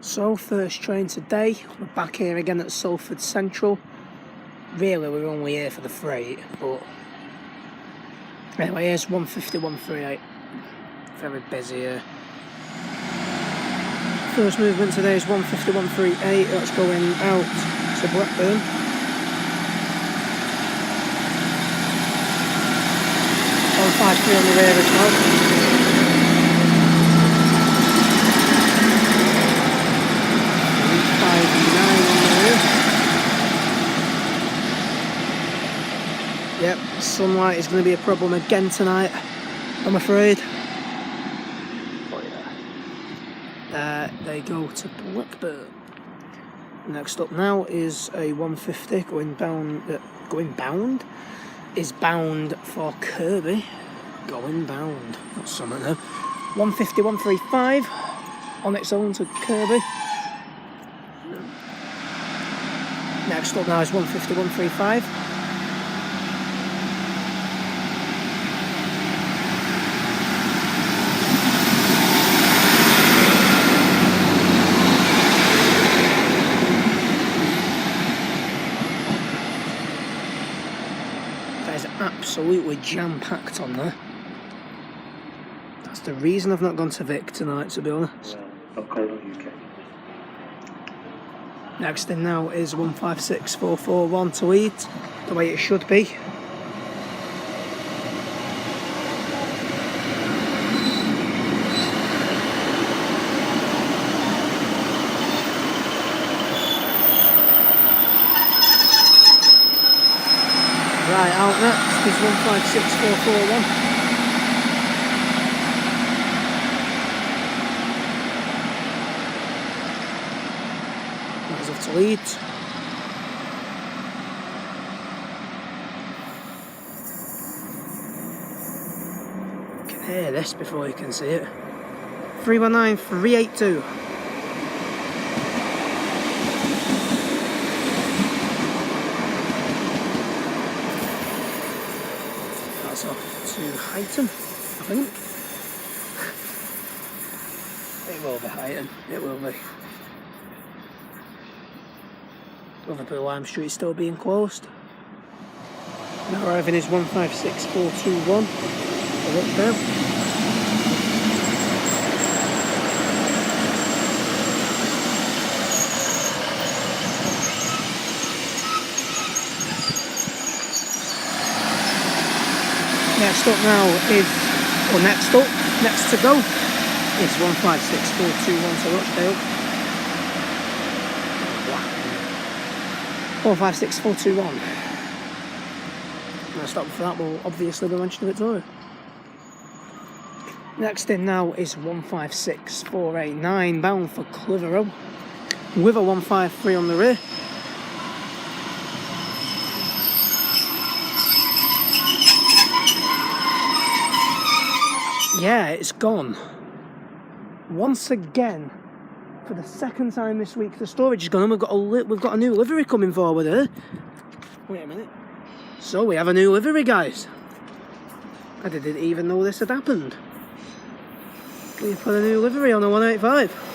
So, first train today, we're back here again at Salford Central. Really, we're only here for the freight, but anyway, here's 151.38. Very busy here. First movement today is 151.38. That's going out to Blackburn. On 53 on the rear as well. Yep, sunlight is going to be a problem again tonight, I'm afraid. Oh yeah. They go to Blackburn. Next up now is a 150 bound for Kirby. Going bound. That's something there. 150.135 on its own to Kirby. Next up now is 150.135. Absolutely jam-packed on there. That's the reason I've not gone to Vic tonight, to be honest. Next in now is 156.441 to Leeds, the way it should be. Right, out next is 156.441. That's off to Leeds. You can hear this before you can see it. 319.382. To Heighton, I think. It will be Heighton, it will be. Liverpool Lime Street still being closed. Now arriving is 156.421. So look down. Next to go is 156.421 to Rochdale. 156.421. When I stop for that, we'll obviously be mentioning Victoria. Next in now is 156.489 bound for Clitheroe, with a 153 on the rear. Yeah, it's gone. Once again, for the second time this week, the storage is gone and we've got a new livery coming forward here. Wait a minute. So we have a new livery, guys. I didn't even know this had happened. We put a new livery on a 185.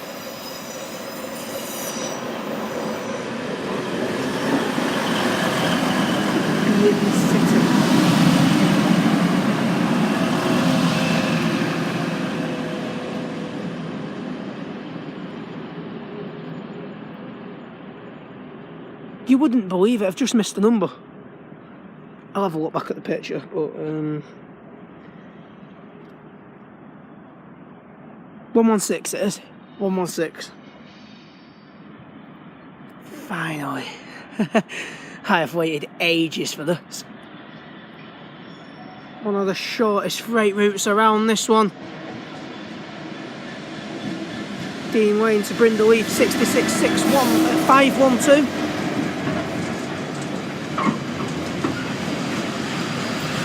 You wouldn't believe it, I've just missed a number. I'll have a look back at the picture, but 116 it is. 116. Finally. I have waited ages for this. One of the shortest freight routes around, this one. Dean Wayne to Brindleheath, 66.512.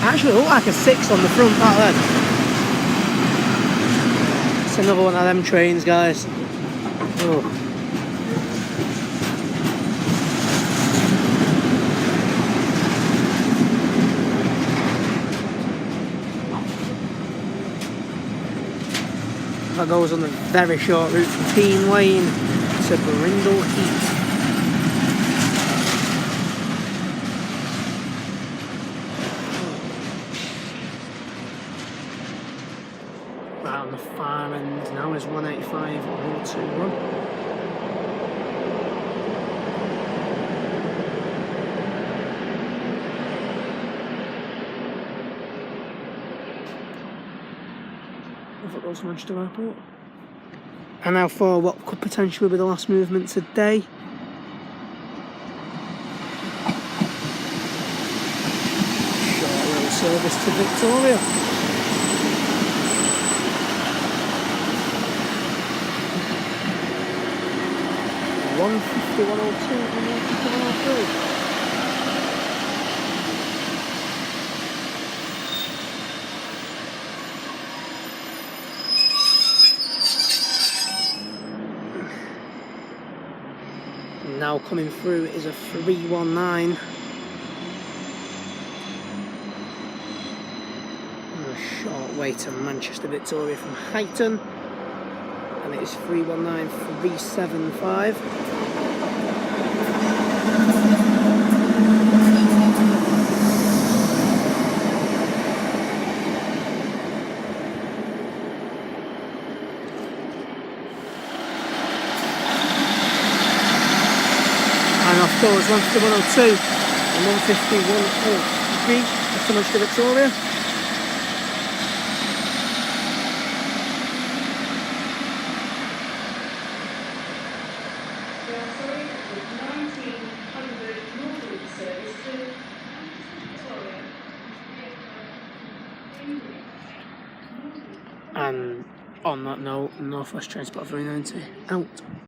Actually look like a 6 on the front, that then. It's another one of them trains, guys. Oh. That goes on a very short route from Dean Wayne to Brindle Heath. Right on the far end now is 185.121. That goes to Manchester Airport. And now for what could potentially be the last movement today. Short little service to Victoria. $151.02 and $151.03. Now coming through is a 319. And a short way to Manchester Victoria from Highton. And it is 319.375. And off goes 151.02 and 151.03 to Manchester Victoria. And on that note, North West Transport 390 out.